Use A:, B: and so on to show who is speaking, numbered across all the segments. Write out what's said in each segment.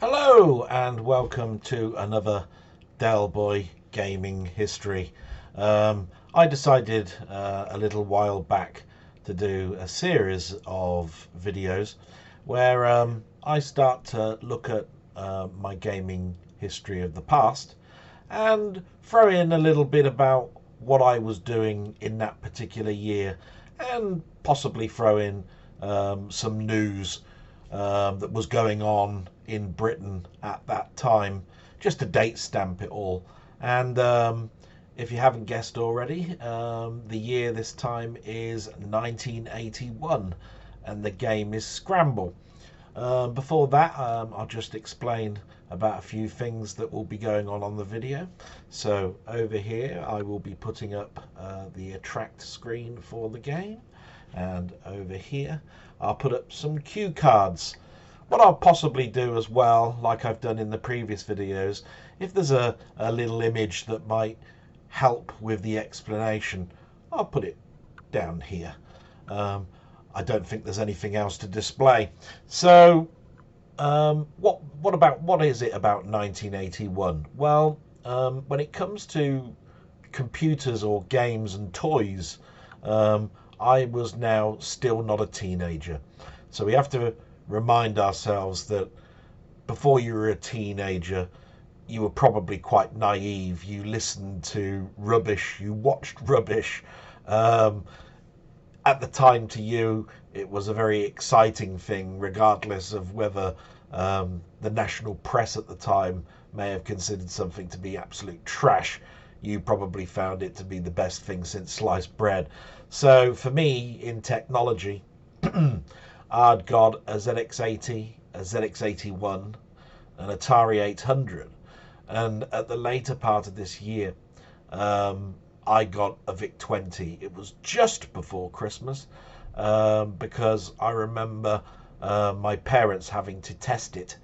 A: Hello and welcome to another Delboy gaming history. I decided a little while back to do a series of videos where I start to look at my gaming history of the past and throw in a little bit about what I was doing in that particular year and possibly throw in some news that was going on in Britain at that time, just to date stamp it all. And if you haven't guessed already, the year this time is 1981 and the game is Scramble. Before that, I'll just explain about a few things that will be going on the video. So over here I will be putting up the attract screen for the game, and over here I'll put up some cue cards. What I'll possibly do as well, like I've done in the previous videos, if there's a little image that might help with the explanation, I'll put it down here. I don't think there's anything else to display. So what is it about 1981? Well, when it comes to computers or games and toys, I was now still not a teenager. So we have to remind ourselves that before you were a teenager, you were probably quite naive. You listened to rubbish, you watched rubbish. At the time, to you, it was a very exciting thing, regardless of whether the national press at the time may have considered something to be absolute trash. You probably found it to be the best thing since sliced bread. So for me, in technology, I'd got a ZX80, a ZX81, an Atari 800, and at the later part of this year, I got a VIC-20. It was just before Christmas, because I remember my parents having to test it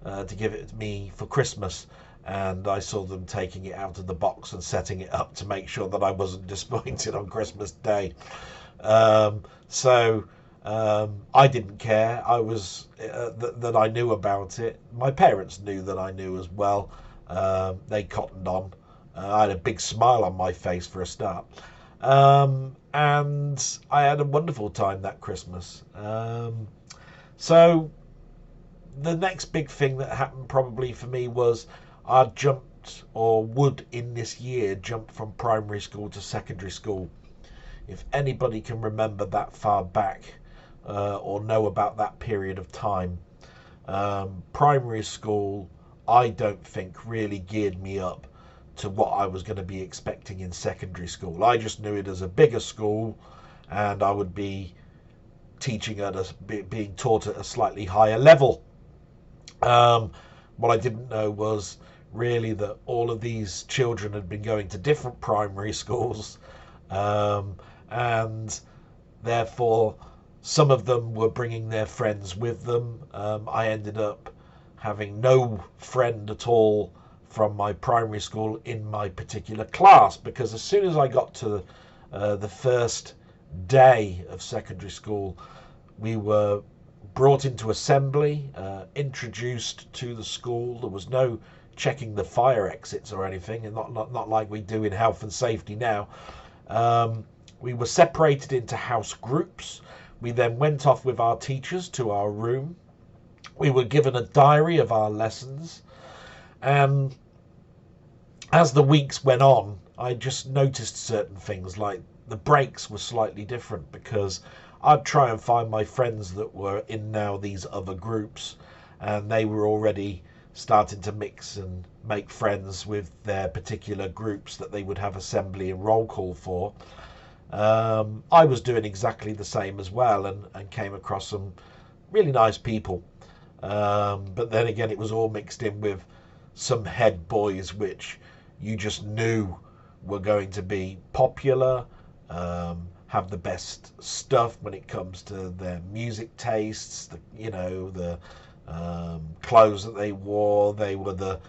A: to give it to me for Christmas, and I saw them taking it out of the box and setting it up to make sure that I wasn't disappointed on Christmas Day. I didn't care. I was that I knew about it. My parents knew that I knew as well. They cottoned on. I had a big smile on my face for a start. And I had a wonderful time that Christmas. So the next big thing that happened probably for me was I jumped, or would in this year, jump from primary school to secondary school. If anybody can remember that far back, or know about that period of time, primary school, I don't think really geared me up to what I was going to be expecting in secondary school. I just knew it as a bigger school, and I would be teaching being taught at a slightly higher level. What I didn't know was really that all of these children had been going to different primary schools, and therefore some of them were bringing their friends with them. I ended up having no friend at all from my primary school in my particular class, because as soon as I got to the first day of secondary school, we were brought into assembly, introduced to the school. There was no checking the fire exits or anything, and not like we do in health and safety now. We were separated into house groups. We then went off with our teachers to our room. We were given a diary of our lessons. And as the weeks went on, I just noticed certain things, like the breaks were slightly different, because I'd try and find my friends that were in now these other groups, and they were already starting to mix and make friends with their particular groups that they would have assembly and roll call for. I was doing exactly the same as well, and came across some really nice people. But then again, it was all mixed in with some head boys which you just knew were going to be popular, have the best stuff when it comes to their music tastes, the clothes that they wore. They were the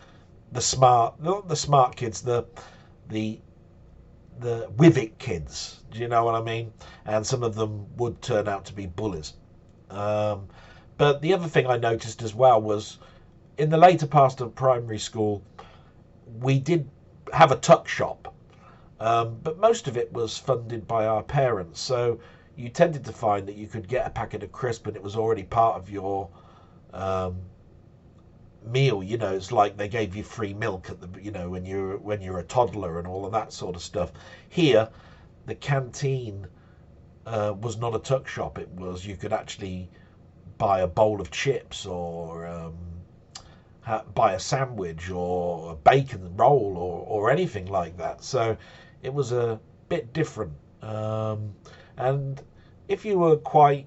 A: smart, not the smart kids, the with it kids. Do you know what I mean? And some of them would turn out to be bullies. But the other thing I noticed as well was in the later part of primary school, we did have a tuck shop, but most of it was funded by our parents. So you tended to find that you could get a packet of crisp and it was already part of your um, meal. You know, it's like they gave you free milk at the, you know, when you're a toddler and all of that sort of stuff. Here, the canteen was not a tuck shop. It was, you could actually buy a bowl of chips, or buy a sandwich or a bacon roll, or anything like that. So it was a bit different. And if you were quite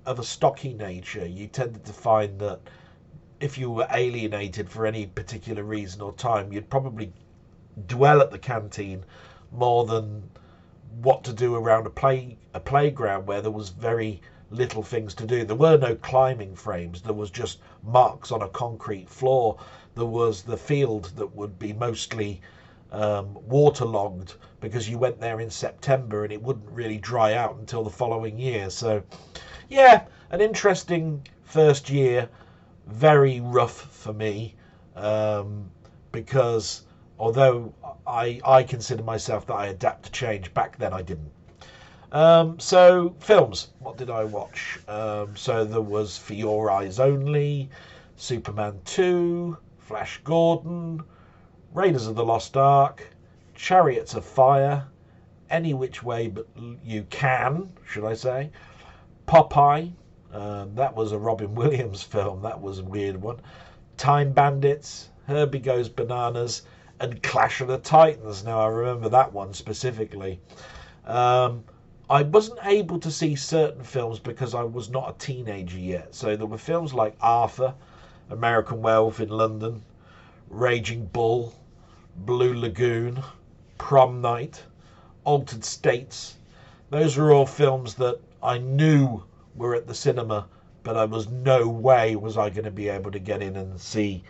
A: of a stocky nature, you tended to find that if you were alienated for any particular reason or time, you'd probably dwell at the canteen more than what to do around a playground where there was very little things to do. There were no climbing frames. There was just marks on a concrete floor. There was the field that would be mostly waterlogged because you went there in September and it wouldn't really dry out until the following year. So yeah, an interesting first year, very rough for me, because although I consider myself that I adapt to change, back then I didn't. So films, what did I watch? So there was For Your Eyes Only, Superman 2, Flash Gordon, Raiders of the Lost Ark, Chariots of Fire, Any Which Way But You Can, should I say, Popeye, that was a Robin Williams film, that was a weird one, Time Bandits, Herbie Goes Bananas, and Clash of the Titans. Now I remember that one specifically. I wasn't able to see certain films because I was not a teenager yet. So there were films like Arthur, American Werewolf in London, Raging Bull, Blue Lagoon, Prom Night, Altered States. Those were all films that I knew were at the cinema, but I was no way was I going to be able to get in and see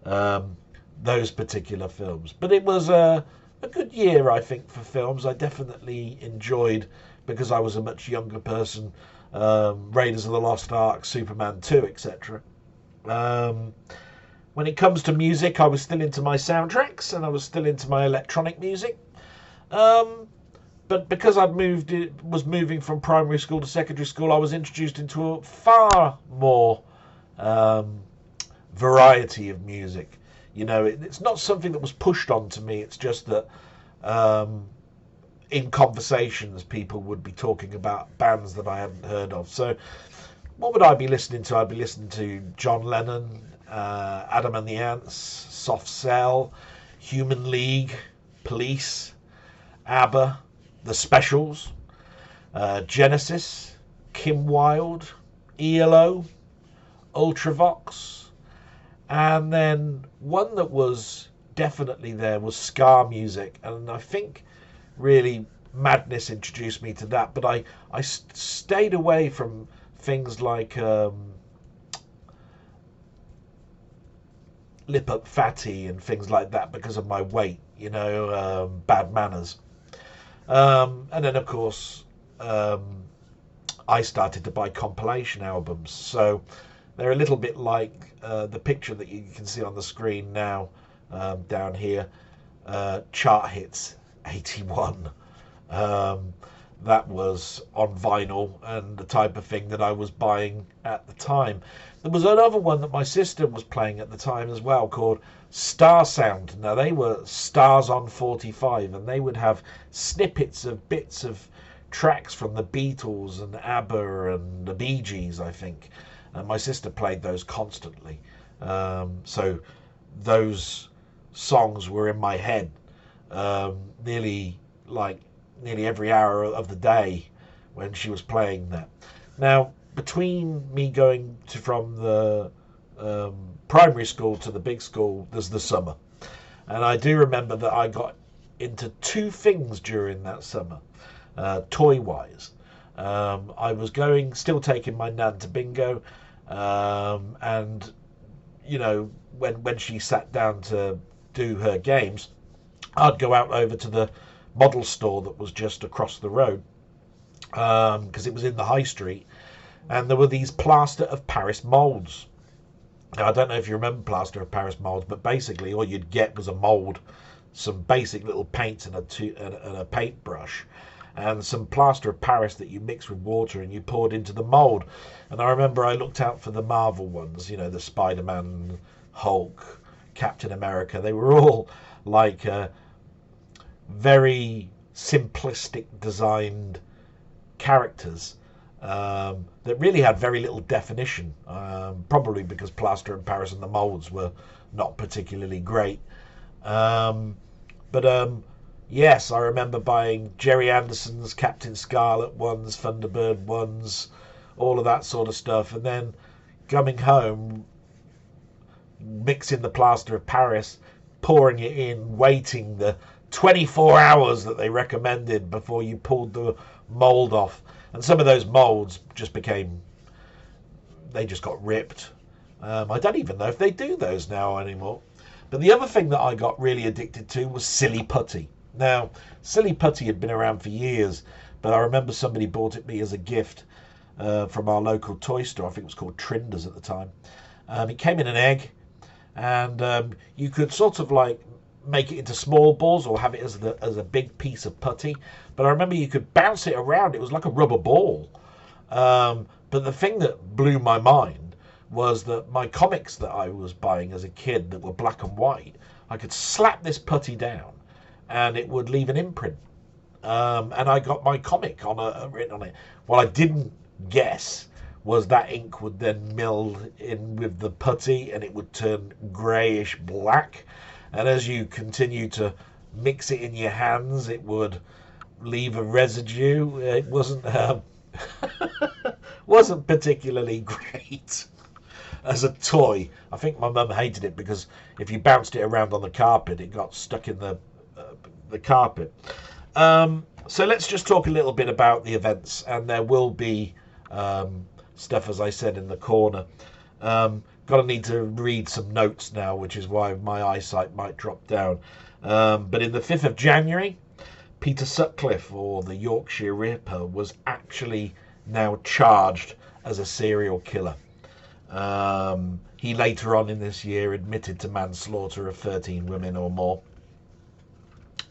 A: those particular films. But it was a good year, I think, for films. I definitely enjoyed, because I was a much younger person, Raiders of the Lost Ark, Superman 2, etc. When it comes to music, I was still into my soundtracks and I was still into my electronic music. But because was moving from primary school to secondary school, I was introduced into a far more variety of music. You know, it's not something that was pushed onto me. It's just that in conversations, people would be talking about bands that I hadn't heard of. So what would I be listening to? I'd be listening to John Lennon, Adam and the Ants, Soft Cell, Human League, Police, ABBA, The Specials, Genesis, Kim Wilde, ELO, Ultravox, and then one that was definitely there was ska music, and I think really Madness introduced me to that, but I stayed away from things like Lip Up Fatty and things like that because of my weight, you know, Bad Manners. And then, of course, I started to buy compilation albums. So they're a little bit like the picture that you can see on the screen now, down here, Chart Hits 81. That was on vinyl and the type of thing that I was buying at the time. There was another one that my sister was playing at the time as well, called Star Sound. Now they were Stars on 45, and they would have snippets of bits of tracks from the Beatles and ABBA and the Bee Gees, I think. And my sister played those constantly. So those songs were in my head nearly every hour of the day when she was playing that. Now, between me going from the primary school to the big school, there's the summer. And I do remember that I got into two things during that summer, toy-wise. I was still taking my nan to bingo, and, you know, when she sat down to do her games, I'd go out over to the model store that was just across the road, because it was in the high street, and there were these plaster of Paris molds, Now, I don't know if you remember plaster of Paris molds, but basically all you'd get was a mold, some basic little paints and a paintbrush, and some plaster of Paris that you mix with water and you poured into the mold. And I remember I looked out for the Marvel ones, you know, the Spider-Man, Hulk, Captain America. They were all like very simplistic designed characters that really had very little definition, probably because plaster of Paris and the molds were not particularly great. But yes, I remember buying Jerry Anderson's Captain Scarlet ones, Thunderbird ones, all of that sort of stuff, and then coming home, mixing the plaster of Paris, pouring it in, waiting the 24 hours that they recommended before you pulled the mold off. And some of those molds just they just got ripped. I don't even know if they do those now anymore. But the other thing that I got really addicted to was silly putty. Now, silly putty had been around for years, but I remember somebody bought it me as a gift from our local toy store. I think it was called Trinders at the time. It came in an egg, and you could sort of like make it into small balls or have it as a big piece of putty. But I remember you could bounce it around. It was like a rubber ball. But the thing that blew my mind was that my comics that I was buying as a kid that were black and white, I could slap this putty down and it would leave an imprint. And I got my comic written on it. What I didn't guess was that ink would then meld in with the putty and it would turn greyish black. And as you continue to mix it in your hands, it would leave a residue. It wasn't particularly great as a toy. I think my mum hated it because if you bounced it around on the carpet, it got stuck in the carpet. So let's just talk a little bit about the events, and there will be stuff, as I said, in the corner. Gonna need to read some notes now, which is why my eyesight might drop down. But in the 5th of January, Peter Sutcliffe, or the Yorkshire Ripper, was actually now charged as a serial killer. He later on in this year admitted to manslaughter of 13 women or more.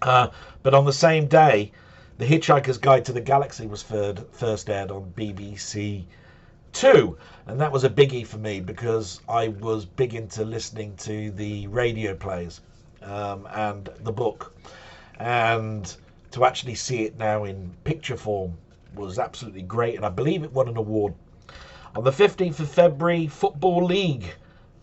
A: But on the same day, The Hitchhiker's Guide to the Galaxy was first aired on BBC Two, and that was a biggie for me because I was big into listening to the radio plays and the book, and to actually see it now in picture form was absolutely great, and I believe it won an award. On the 15th of February, Football League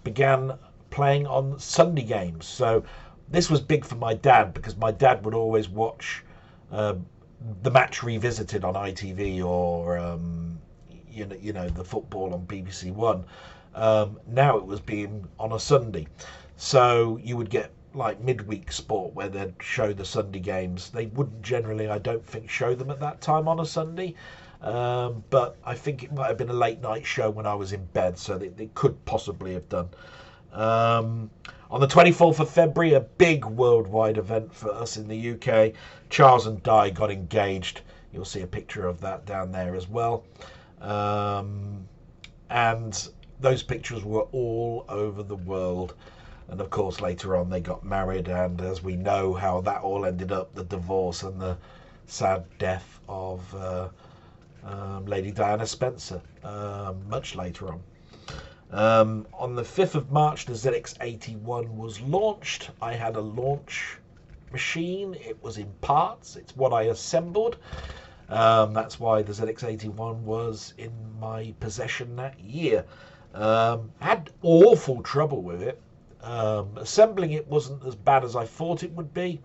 A: began playing on Sunday games. So this was big for my dad because my dad would always watch the match revisited on ITV or you know the football on BBC One. Now it was being on a Sunday, so you would get like midweek sport where they'd show the Sunday games. They wouldn't generally, I don't think, show them at that time on a Sunday. But I think it might have been a late night show when I was in bed, so they could possibly have done. On the 24th of February, a big worldwide event for us in the UK. Charles and Di got engaged. You'll see a picture of that down there as well. And those pictures were all over the world. And of course, later on, they got married. And as we know how that all ended up, the divorce and the sad death of Lady Diana Spencer, much later on. On the 5th of March, the ZX81 was launched. I had a launch machine. It was in parts. It's what I assembled. That's why the ZX81 was in my possession that year. Had awful trouble with it. Assembling it wasn't as bad as I thought it would be.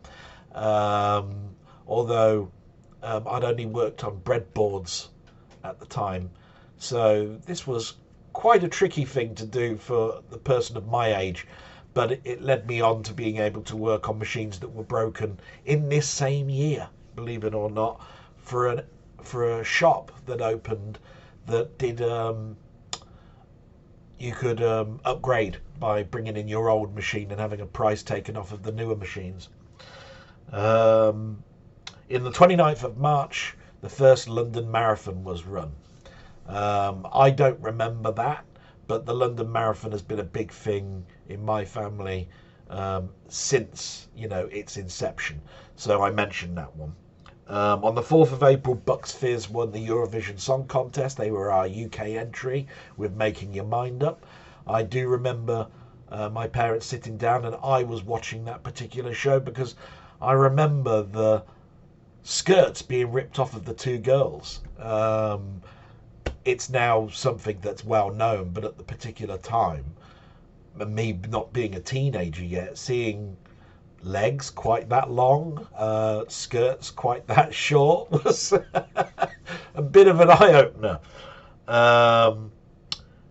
A: Although I'd only worked on breadboards at the time. So this was quite a tricky thing to do for the person of my age, but it led me on to being able to work on machines that were broken in this same year, believe it or not, for a shop that opened that did you could upgrade by bringing in your old machine and having a price taken off of the newer machines. In the 29th of March, the first London Marathon was run. I don't remember that, but the London Marathon has been a big thing in my family since, you know, its inception. So I mentioned that one. On the 4th of April, Bucks Fizz won the Eurovision Song Contest. They were our UK entry with Making Your Mind Up. I do remember my parents sitting down and I was watching that particular show because I remember the skirts being ripped off of the two girls. It's now something that's well known, but at the particular time, me not being a teenager yet, seeing legs quite that long, skirts quite that short was a bit of an eye-opener.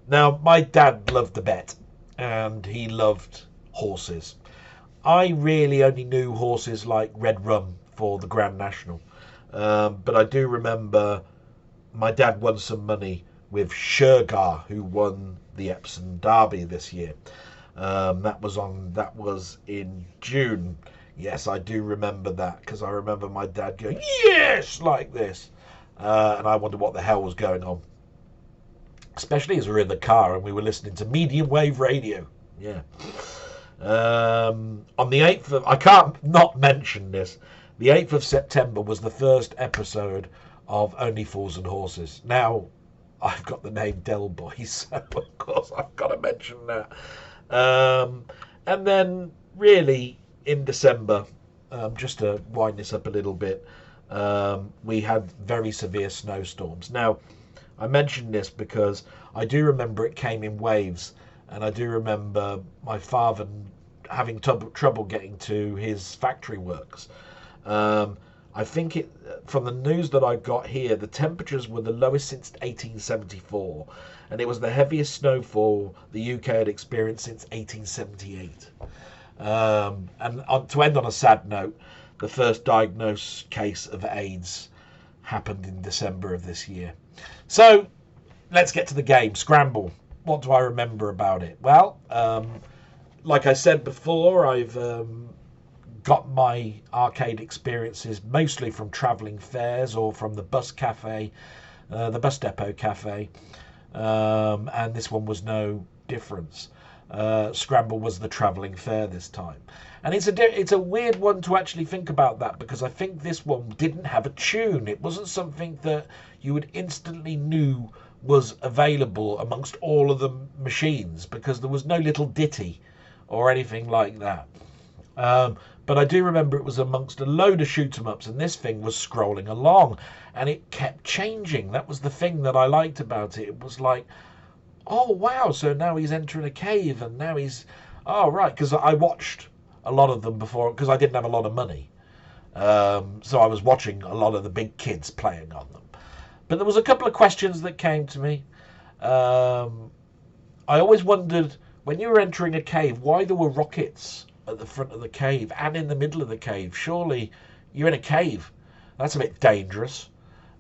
A: Now, my dad loved a bet, and he loved horses. I really only knew horses like Red Rum for the Grand National, but I do remember my dad won some money with Shergar, who won the Epsom Derby this year. That was in June. Yes, I do remember that because I remember my dad going, yes, like this. And I wondered what the hell was going on. Especially as we were in the car and we were listening to medium wave radio. Yeah. On the 8th of, I can't not mention this, the 8th of September was the first episode of Only Fools and Horses. Now, I've got the name Delboy, so of course I've got to mention that. And then really in December, just to wind this up a little bit, we had very severe snowstorms. Now, I mention this because I do remember it came in waves, and I do remember my father having trouble getting to his factory works. I think from the news that I got here, the temperatures were the lowest since 1874, and it was the heaviest snowfall the UK had experienced since 1878. And to end on a sad note, the first diagnosed case of AIDS happened in December of this year. So let's get to the game. Scramble. What do I remember about it? Well, like I said before, I've got my arcade experiences mostly from travelling fairs or from the bus cafe, the bus depot cafe, and this one was no difference. Scramble was the travelling fair this time, and it's a weird one to actually think about that, because I think this one didn't have a tune. It wasn't something that you would instantly knew was available amongst all of the machines, because there was no little ditty or anything like that. But I do remember it was amongst a load of shoot 'em ups, and this thing was scrolling along, and it kept changing. That was the thing that I liked about it. It was like, oh wow, so now he's entering a cave, and now he's, oh right, because I watched a lot of them before, because I didn't have a lot of money. So I was watching a lot of the big kids playing on them. But there was a couple of questions that came to me. I always wondered, when you were entering a cave, why there were rockets at the front of the cave and in the middle of the cave. Surely you're in a cave. That's a bit dangerous.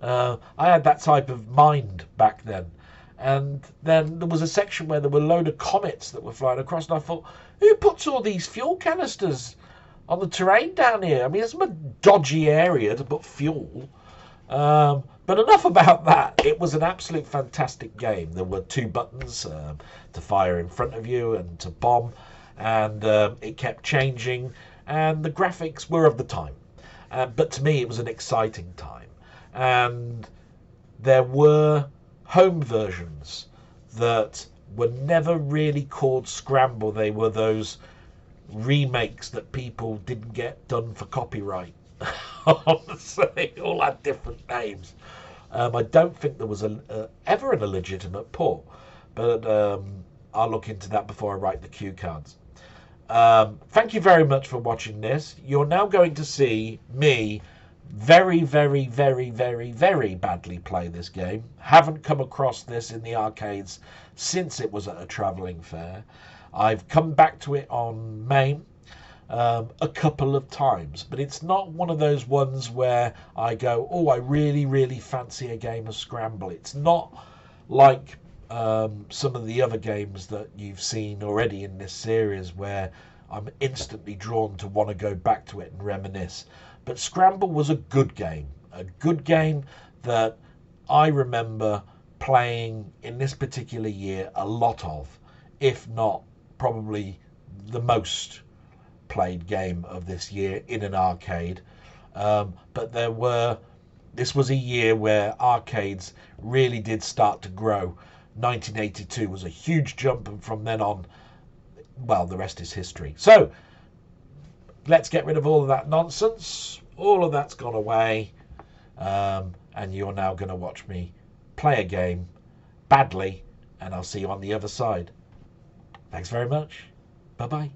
A: I had that type of mind back then. And then there was a section where there were a load of comets that were flying across, and I thought, who puts all these fuel canisters on the terrain down here? I mean, it's a dodgy area to put fuel. But enough about that. It was an absolute fantastic game. There were two buttons to fire in front of you and to bomb, and it kept changing, and the graphics were of the time. But to me, it was an exciting time. And there were home versions that were never really called Scramble. They were those remakes that people didn't get done for copyright. So they all had different names. I don't think there was ever an illegitimate port, but I'll look into that before I write the cue cards. Thank you very much for watching this. You're now going to see me very, very, very, very, very badly play this game. Haven't come across this in the arcades since it was at a travelling fair. I've come back to it on MAME a couple of times, but it's not one of those ones where I go, oh, I really, really fancy a game of Scramble. It's not like some of the other games that you've seen already in this series where I'm instantly drawn to want to go back to it and reminisce. But Scramble was a good game that I remember playing in this particular year a lot of, if not probably the most played game of this year in an arcade. But this was a year where arcades really did start to grow. 1982 was a huge jump, and from then on, well, the rest is history. So let's get rid of all of that nonsense. All of that's gone away, and you're now going to watch me play a game badly, and I'll see you on the other side. Thanks very much. Bye-bye.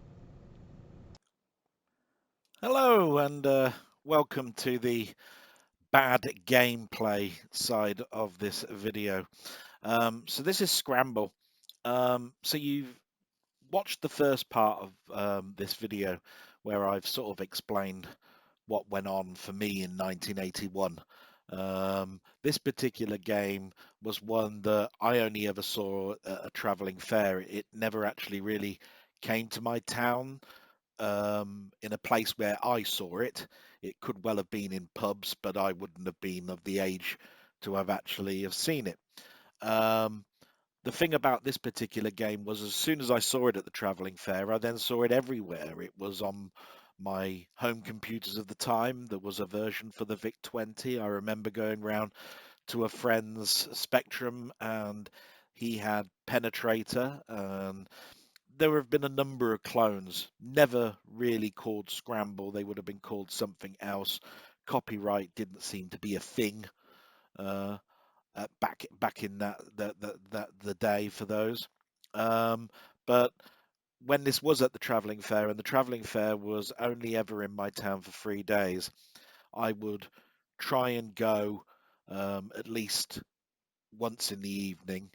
B: Hello, and welcome to the bad gameplay side of this video. So this is Scramble. So you've watched the first part of this video where I've sort of explained what went on for me in 1981. This particular game was one that I only ever saw at a travelling fair. It never actually really came to my town. In a place where I saw it. It could well have been in pubs, but I wouldn't have been of the age to have actually have seen it. The thing about this particular game was as soon as I saw it at the travelling fair, I then saw it everywhere. It was on my home computers of the time. There was a version for the VIC-20. I remember going round to a friend's Spectrum and he had Penetrator, and there have been a number of clones, never really called Scramble. They would have been called something else. Copyright didn't seem to be a thing back in the day for those. But when this was at the travelling fair, and the travelling fair was only ever in my town for 3 days, I would try and go at least once in the evening,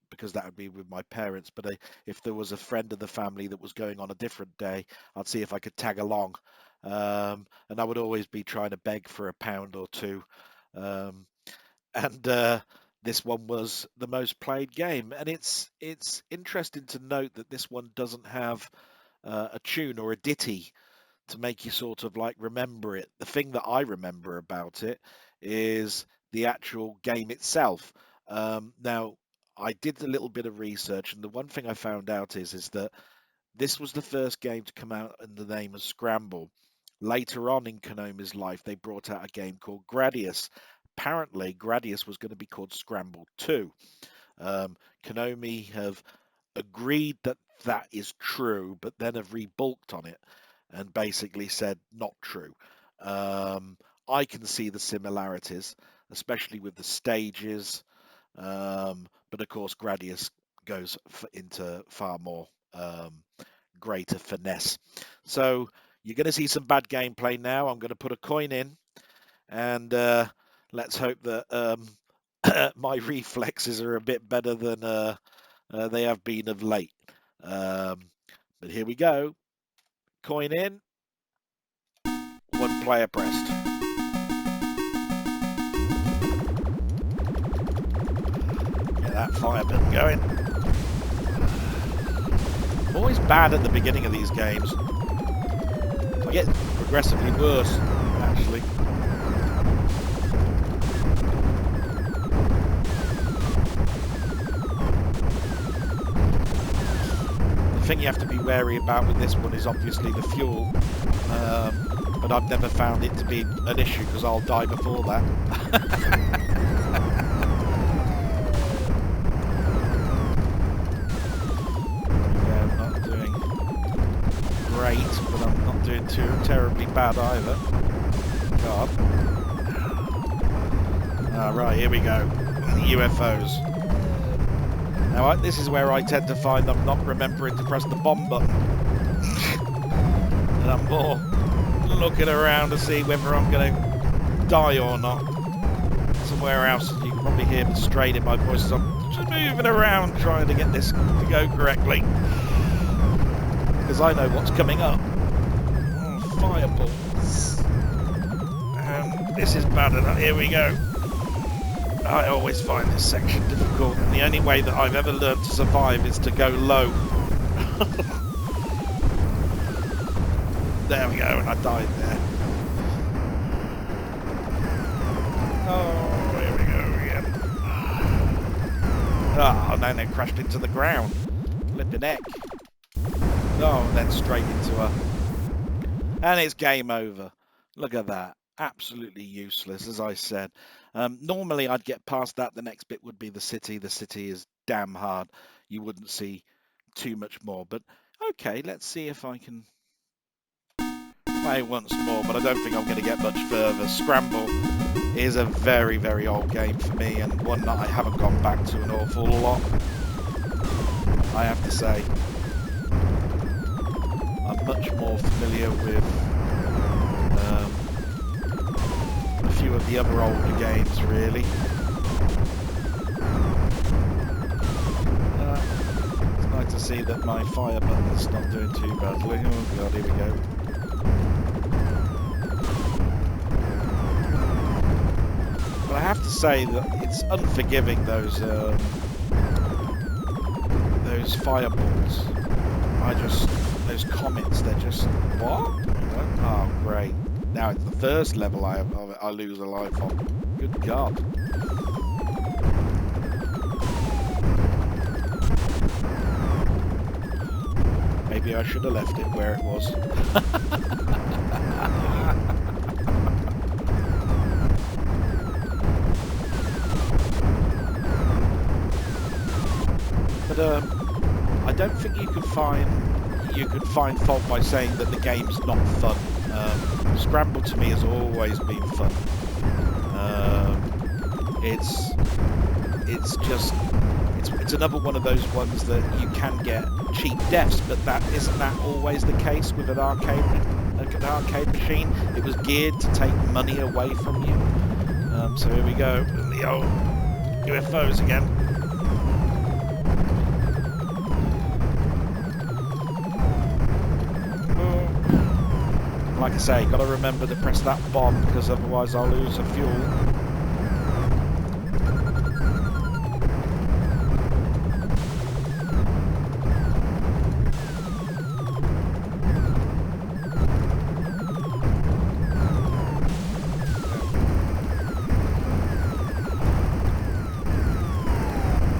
B: because that would be with my parents. But if there was a friend of the family that was going on a different day, I'd see if I could tag along, and I would always be trying to beg for £1 or £2. And this one was the most played game, and it's interesting to note that this one doesn't have a tune or a ditty to make you sort of like remember it. The thing that I remember about it is the actual game itself. Now, I did a little bit of research, and the one thing I found out is that this was the first game to come out in the name of Scramble. Later on in Konami's life, they brought out a game called Gradius. Apparently, Gradius was going to be called Scramble 2. Konami have agreed that that is true, but then have rebulked on it and basically said not true. I can see the similarities, especially with the stages, but of course Gradius goes into far more greater finesse. So you're going to see some bad gameplay now. I'm going to put a coin in, and let's hope that my reflexes are a bit better than they have been of late. But here we go. Coin in. 1 player pressed. Get that fire button going. I'm always bad at the beginning of these games. I get progressively worse, actually. The thing you have to be wary about with this one is obviously the fuel. But I've never found it to be an issue because I'll die before that. Yeah, I'm not doing great, but I'm not doing too terribly bad either. God. Right, here we go. UFOs. Now, this is where I tend to find I'm not remembering to press the bomb button. And I'm more looking around to see whether I'm going to die or not. Somewhere else, you can probably hear me straining my voice as I'm just moving around trying to get this to go correctly. Because I know what's coming up. Oh, fireballs. And this is bad enough. Here we go. I always find this section difficult, and the only way that I've ever learned to survive is to go low. There we go, and I died there. Oh, here we go again. Oh, and then it crashed into the ground. Flipping heck. Oh, and then straight into her. And it's game over. Look at that. Absolutely useless, as I said. Normally I'd get past that. The next bit would be the city. The city is damn hard. You wouldn't see too much more. But okay, let's see if I can play once more. But I don't think I'm going to get much further. Scramble is a very, very old game for me, and one that I haven't gone back to an awful lot, I have to say. I'm much more familiar with a few of the other older games, really. It's nice to see that my fire button is not doing too badly. Oh god, here we go. But I have to say that it's unforgiving, those fireballs. Those comets, they're just, what? Oh, great. Now it's the first level I lose a life on. Good God. Maybe I should have left it where it was. But I don't think you could find fault by saying that the game's not fun. Scramble to me has always been fun. It's another one of those ones that you can get cheap deaths, but isn't that always the case with an arcade machine? It was geared to take money away from you. So here we go, the old UFOs again. Like I say, got to remember to press that bomb, because otherwise I'll lose the fuel.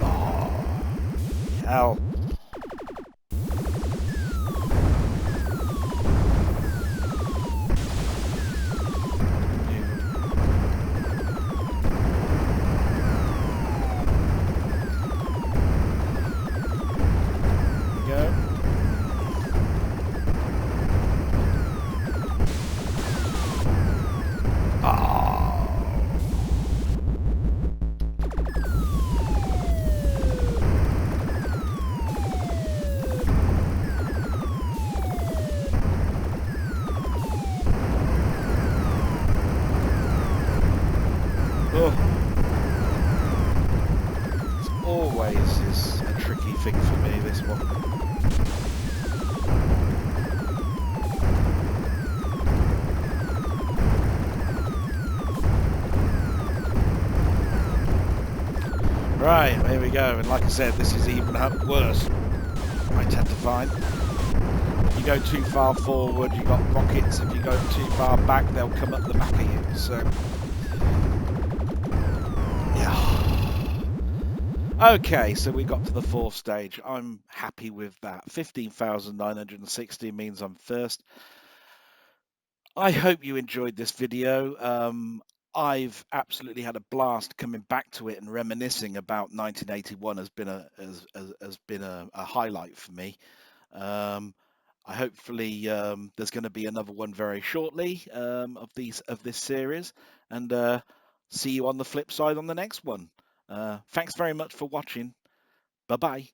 B: Oh, hell. Always is a tricky thing for me, this one. Right, there we go. And like I said, this is even worse, I tend to find. If you go too far forward, you've got rockets. If you go too far back, they'll come up the back of you. So, yeah. Okay, so we got to the fourth stage. I'm happy with that. 15,960 means I'm first. I hope you enjoyed this video. I've absolutely had a blast coming back to it and reminiscing about 1981 has been a highlight for me. Hopefully there's going to be another one very shortly of this series, and see you on the flip side on the next one. Thanks very much for watching. Bye bye.